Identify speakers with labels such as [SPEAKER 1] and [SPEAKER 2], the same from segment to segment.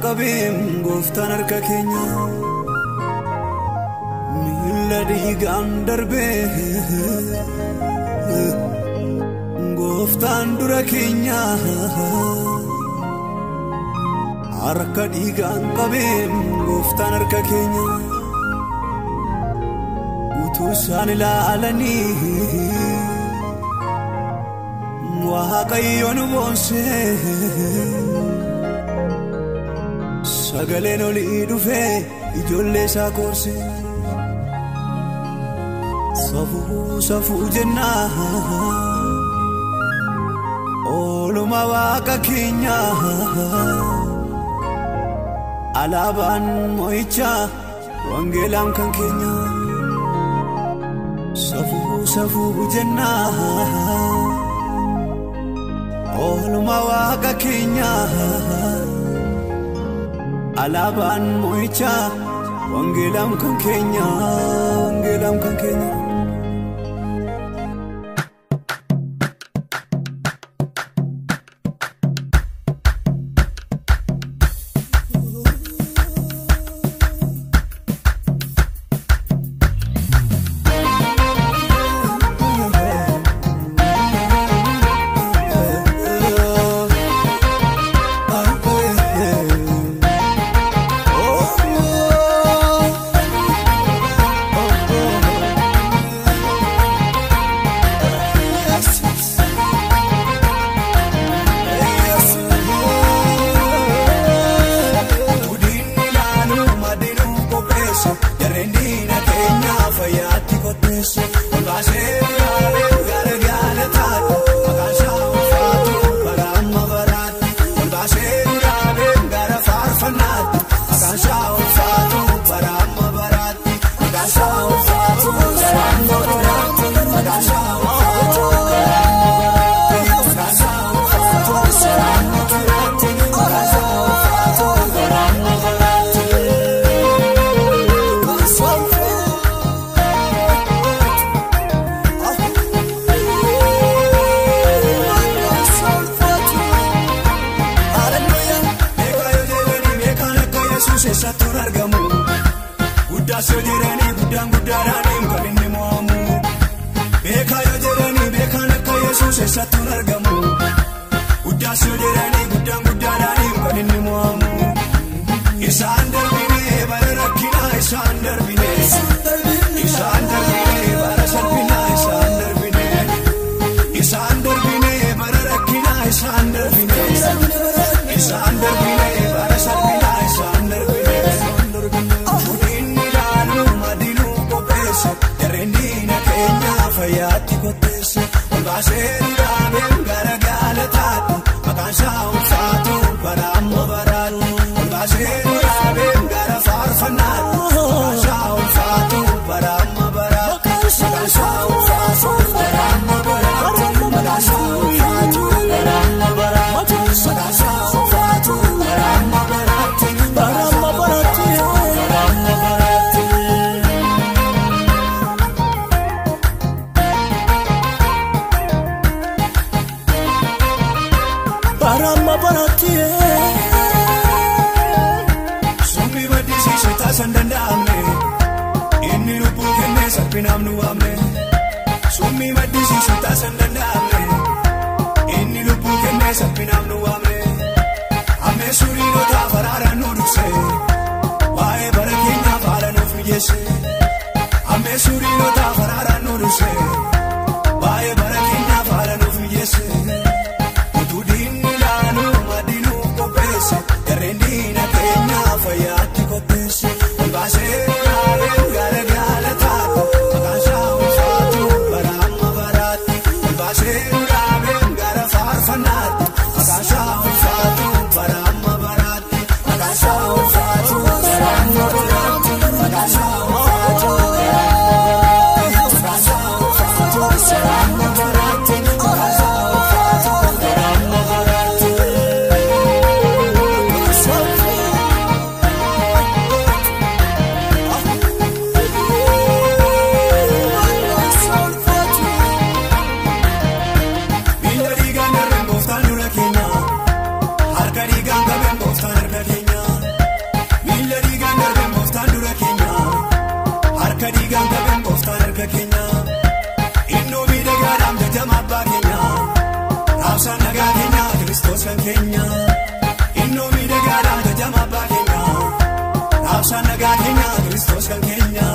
[SPEAKER 1] qabim gooftaan harka keenya miila dhiigaan darbe gooftaan dura keenya harka dhiigaan qabim gooftaan harka keenya utuu isaan ilaalanii waaqayyoon boonse sagaleen olii dhufe ijoollee isaa koorse safuu jennaa ooluma waaqa keenya alaabaan mo'ichaa wangeelaan kan keenya safuu jennaa ooluma waaqa keenya alaabaan mo'ichaa wangeelaan kan keenya keenya innoo miidhagaadhaan tajama abbaa keenya raabsaan nagaa keenya Kiristoos kan keenya.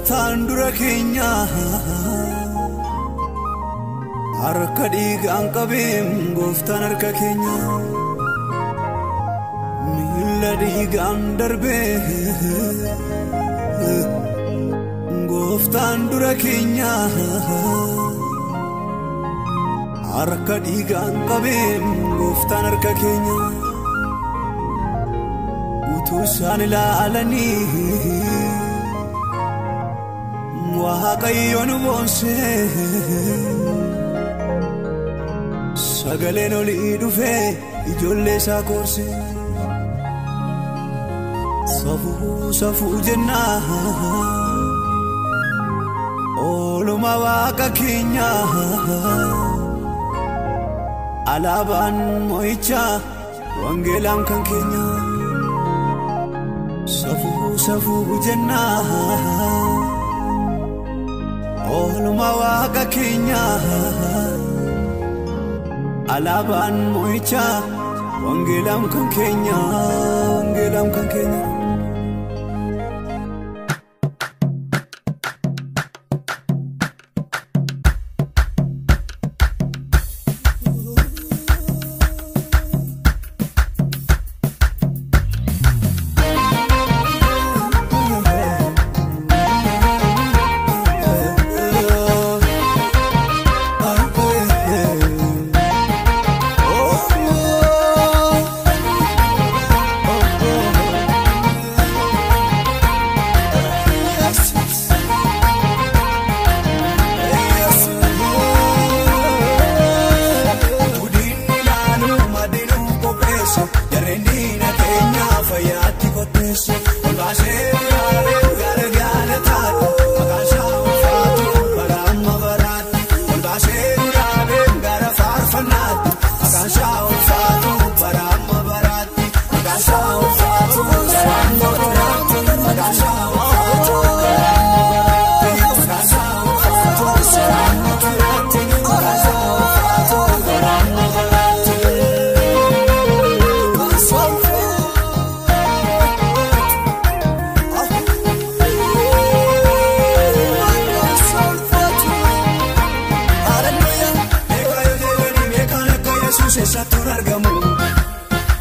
[SPEAKER 1] Tandura keenya harka dhiigaan qabeen gooftaan harka keenya miila dhiigaan darbee gooftaan dura keenya harka dhiigaan qabeen gooftaan harka keenya utuu isaan ilaalanii Waaqayyoon boonsee sagaleen olii dhufee ijoollee isaa koorsee safuu safuu jennaa ooluma Waaqa keenya alaabaan moo'ichaa wangeelaan kan keenya safuu safuu jennaa ooluma Waaqa keenya alaabaan moo'ichaa wangeelaan kan keenya wangeelaan kan keenya.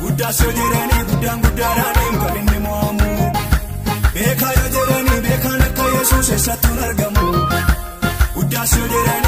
[SPEAKER 1] Guddaasoo jedhanii guddaan guddaadhaan kan inni mo'amu beekaa yoo jedhanii beekaan akka Yesuus eessattuun argamu Guddaasoo jedhanii